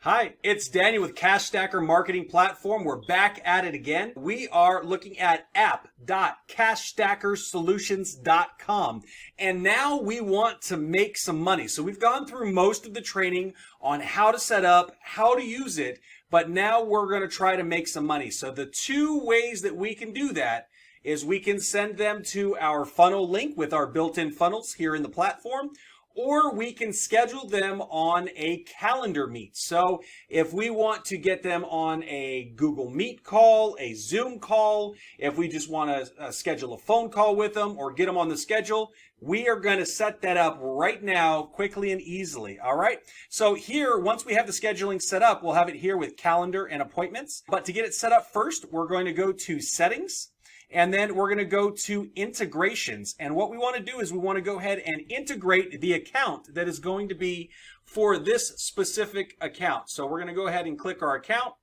Hi, it's Daniel with Cash Stacker Marketing Platform. We're back at it again. We are looking at app.cashstackerssolutions.com. And now we want to make some money. So we've gone through most of the training on how to set up, how to use it, but now we're going to try to make some money. So the two ways that we can do that is we can send them to our funnel link with our built-in funnels here in the platform, or we can schedule them on a calendar meet. So if we want to get them on a Google Meet call, a Zoom call, if we just want to schedule a phone call with them or get them on the schedule, we are going to set that up right now quickly and easily. All right. So here, once we have the scheduling set up, we'll have it here with calendar and appointments. But to get it set up first, we're going to go to settings. And then we're going to go to integrations. And what we want to do is we want to go ahead and integrate the account that is going to be for this specific account. So we're going to go ahead and click our account.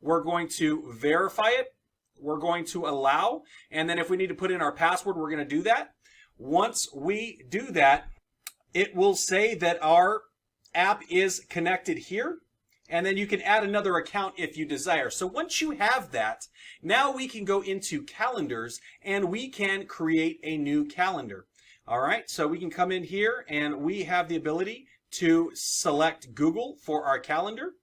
We're going to verify it. We're going to allow. And then if we need to put in our password, we're going to do that. Once we do that, it will say that our app is connected here. And then you can add another account if you desire. So once you have that, now we can go into calendars and we can create a new calendar. All right, so we can come in here and we have the ability to select Google for our calendar.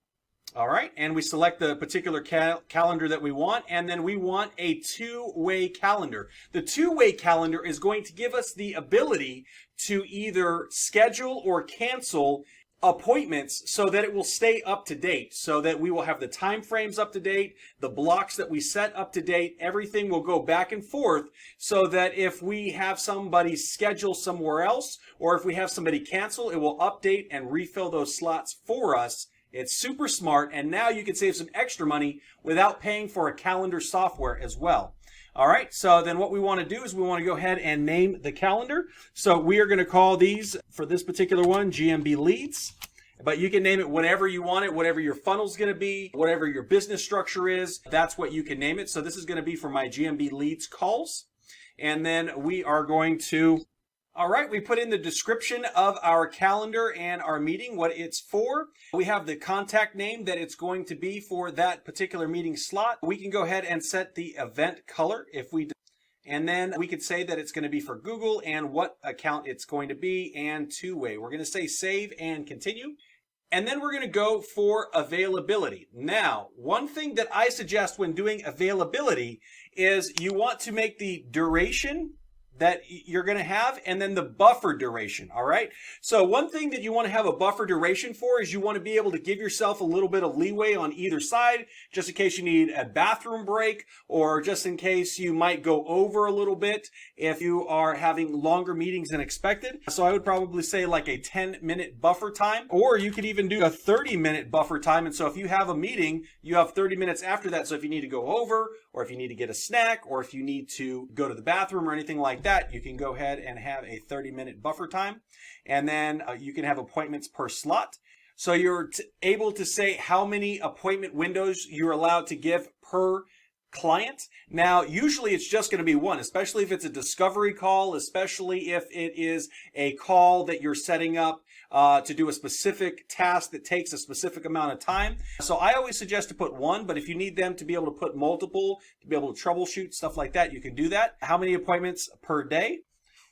All right, and we select the particular calendar that we want, and then we want a two-way calendar. The two-way calendar is going to give us the ability to either schedule or cancel appointments so that it will stay up to date, so that we will have the time frames up to date, the blocks that we set up to date, everything will go back and forth, so that if we have somebody schedule somewhere else or if we have somebody cancel, it will update and refill those slots for us. It's super smart, and now you can save some extra money without paying for a calendar software as well. All right, so then what we want to do is we want to go ahead and name the calendar. So we are going to call these, for this particular one, GMB Leads. But you can name it whatever you want it, whatever your funnel's going to be, whatever your business structure is, that's what you can name it. So this is going to be for my GMB Leads calls. And then we are going to, all right, we put in the description of our calendar and our meeting, what it's for. We have the contact name that it's going to be for that particular meeting slot. We can go ahead and set the event color if we do. And then we could say that it's going to be for Google and what account it's going to be and two-way. We're going to say save and continue. And then we're going to go for availability. Now, one thing that I suggest when doing availability is you want to make the duration that you're going to have and then the buffer duration. All right. So one thing that you want to have a buffer duration for is you want to be able to give yourself a little bit of leeway on either side, just in case you need a bathroom break or just in case you might go over a little bit if you are having longer meetings than expected. So I would probably say like a 10-minute buffer time, or you could even do a 30-minute buffer time. And so if you have a meeting, you have 30 minutes after that. So if you need to go over, or if you need to get a snack, or if you need to go to the bathroom or anything like that, you can go ahead and have a 30-minute buffer time. And then you can have appointments per slot. So you're able to say how many appointment windows you're allowed to give per client. Now, usually it's just going to be one, especially if it's a discovery call, especially if it is a call that you're setting up to do a specific task that takes a specific amount of time. So I always suggest to put one, but if you need them to be able to put multiple, to be able to troubleshoot, stuff like that, you can do that. How many appointments per day?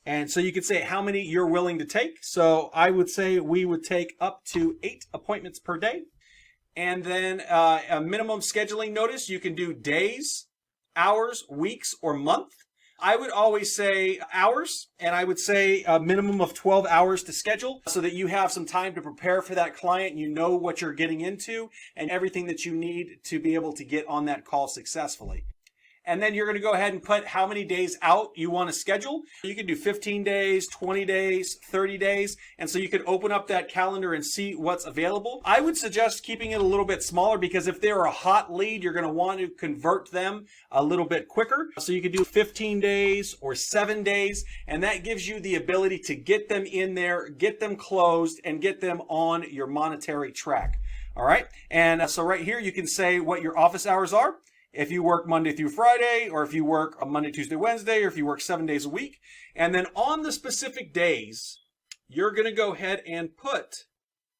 And so you could say how many you're willing to take. So I would say we would take up to 8 appointments per day. And then a minimum scheduling notice, you can do days, hours, weeks, or month. I would always say hours, and I would say a minimum of 12 hours to schedule so that you have some time to prepare for that client. You know what you're getting into and everything that you need to be able to get on that call successfully. And then you're going to go ahead and put how many days out you want to schedule. You can do 15 days, 20 days, 30 days. And so you can open up that calendar and see what's available. I would suggest keeping it a little bit smaller because if they're a hot lead, you're going to want to convert them a little bit quicker. So you could do 15 days or 7 days. And that gives you the ability to get them in there, get them closed, and get them on your monetary track. All right. And so right here, you can say what your office hours are. If you work Monday through Friday, or if you work Monday, Tuesday, Wednesday, or if you work 7 days a week. And then on the specific days, you're going to go ahead and put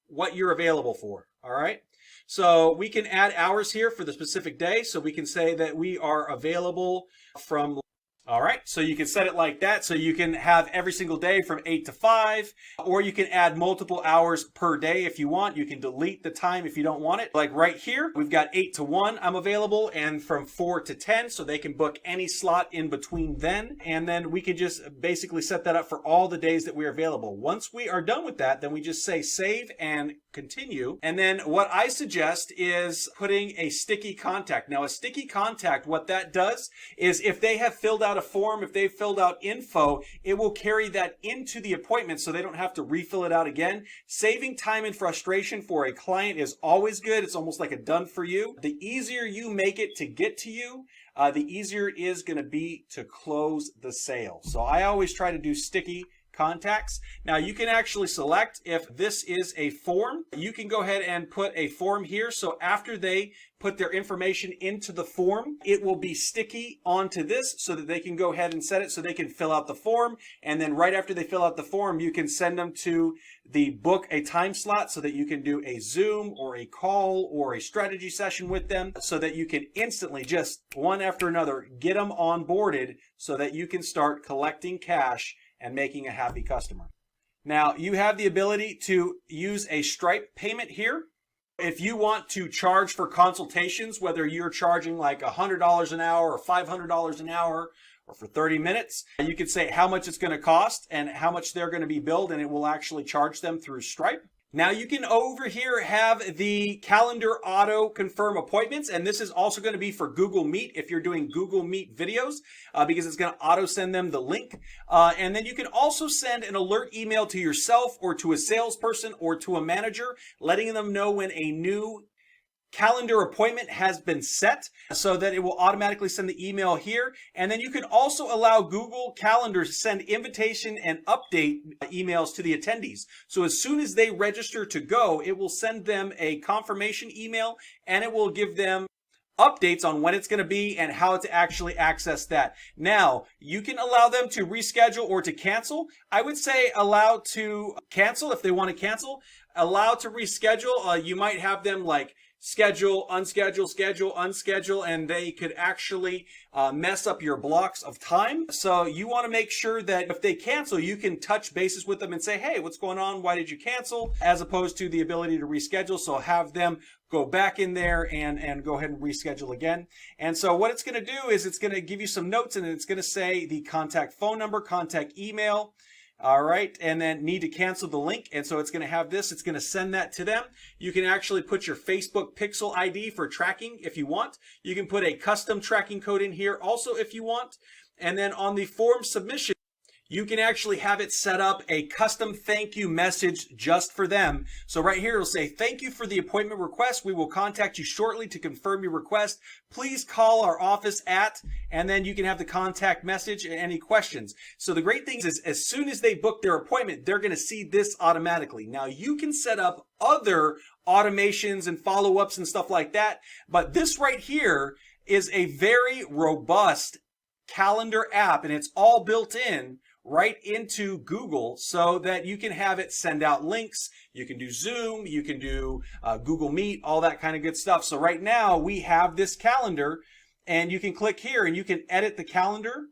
what you're available for. All right. So we can add hours here for the specific day. So we can say that we are available from, all right, so you can set it like that. So you can have every single day from 8 to 5, or you can add multiple hours per day if you want. You can delete the time if you don't want it. Like right here, we've got 8 to 1, I'm available, and from 4 to 10, so they can book any slot in between then. And then we can just basically set that up for all the days that we're available. Once we are done with that, then we just say save and continue. And then what I suggest is putting a sticky contact. Now, a sticky contact, what that does is if they have filled out a form, if they've filled out info, it will carry that into the appointment so they don't have to refill it out again. Saving time and frustration for a client is always good. It's almost like a done for you. The easier you make it to get to you, the easier it is going to be to close the sale. So I always try to do sticky contacts. Now you can actually select if this is a form. You can go ahead and put a form here. So after they put their information into the form, it will be sticky onto this so that they can go ahead and set it so they can fill out the form. And then right after they fill out the form, you can send them to the book a time slot so that you can do a Zoom or a call or a strategy session with them so that you can instantly just one after another get them onboarded so that you can start collecting cash and making a happy customer. Now, you have the ability to use a Stripe payment here. If you want to charge for consultations, whether you're charging like $100 an hour or $500 an hour or for 30 minutes, you could say how much it's going to cost and how much they're going to be billed, and it will actually charge them through Stripe. Now you can over here have the calendar auto confirm appointments, and this is also going to be for Google Meet if you're doing Google Meet videos because it's going to auto send them the link. And then you can also send an alert email to yourself or to a salesperson or to a manager, letting them know when a new calendar appointment has been set so that it will automatically send the email here. And then you can also allow Google Calendar to send invitation and update emails to the attendees. So as soon as they register to go, it will send them a confirmation email and it will give them updates on when it's going to be and how to actually access that. Now, you can allow them to reschedule or to cancel. I would say allow to cancel if they want to cancel. Allow to reschedule. You might have them like schedule, unschedule, schedule, unschedule, and they could actually mess up your blocks of time. So you want to make sure that if they cancel, you can touch bases with them and say, hey, what's going on? Why did you cancel? As opposed to the ability to reschedule. So have them go back in there and go ahead and reschedule again. And so what it's going to do is it's going to give you some notes, and it's going to say the contact phone number, contact email. All right, and then need to cancel the link. And so it's going to have this. It's going to send that to them. You can actually put your Facebook Pixel ID for tracking if you want. You can put a custom tracking code in here also if you want. And then on the form submission, you can actually have it set up a custom thank you message just for them. So right here, it'll say, thank you for the appointment request. We will contact you shortly to confirm your request. Please call our office at, and then you can have the contact message and any questions. So the great thing is as soon as they book their appointment, they're going to see this automatically. Now you can set up other automations and follow-ups and stuff like that. But this right here is a very robust calendar app, and it's all built in right into Google so that you can have it send out links. You can do Zoom, you can do Google Meet, all that kind of good stuff. So right now we have this calendar, and you can click here and you can edit the calendar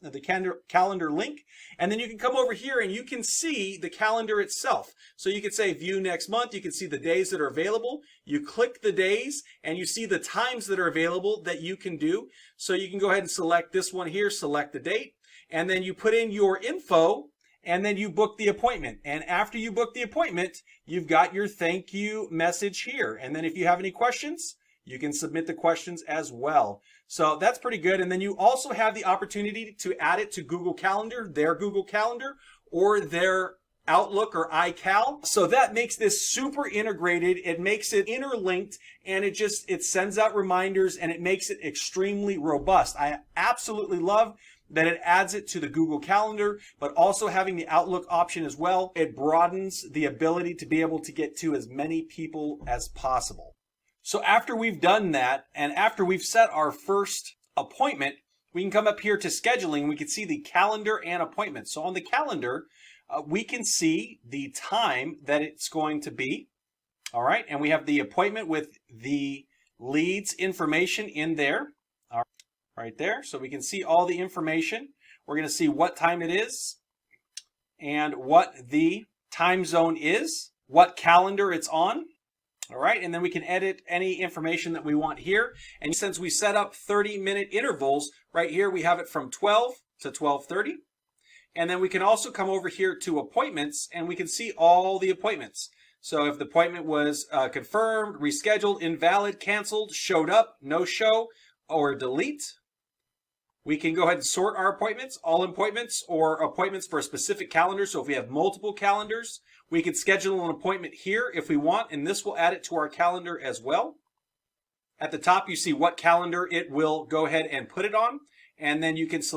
link, and then you can come over here and you can see the calendar itself. So you can say view next month. You can see the days that are available. You click the days and you see the times that are available that you can do. So you can go ahead and select this one here, select the date, and then you put in your info, and then you book the appointment. And after you book the appointment, you've got your thank you message here. And then if you have any questions, you can submit the questions as well. So that's pretty good. And then you also have the opportunity to add it to Google Calendar, their Google Calendar, or their Outlook or iCal. So that makes this super integrated. It makes it interlinked, and it sends out reminders, and it makes it extremely robust. I absolutely love that it adds it to the Google Calendar, but also having the Outlook option as well. It broadens the ability to be able to get to as many people as possible. So after we've done that, and after we've set our first appointment, we can come up here to scheduling, and we can see the calendar and appointments. So on the calendar, we can see the time that it's going to be. All right, and we have the appointment with the leads information in there. All right, right there. So we can see all the information. We're going to see what time it is and what the time zone is, what calendar it's on. All right, and then we can edit any information that we want here. And since we set up 30-minute intervals, right here we have it from 12 to 12:30. And then we can also come over here to appointments, and we can see all the appointments. So if the appointment was confirmed, rescheduled, invalid, canceled, showed up, no show, or delete, we can go ahead and sort our appointments, all appointments, or appointments for a specific calendar. So if we have multiple calendars, we can schedule an appointment here if we want, and this will add it to our calendar as well. At the top, you see what calendar it will go ahead and put it on, and then you can select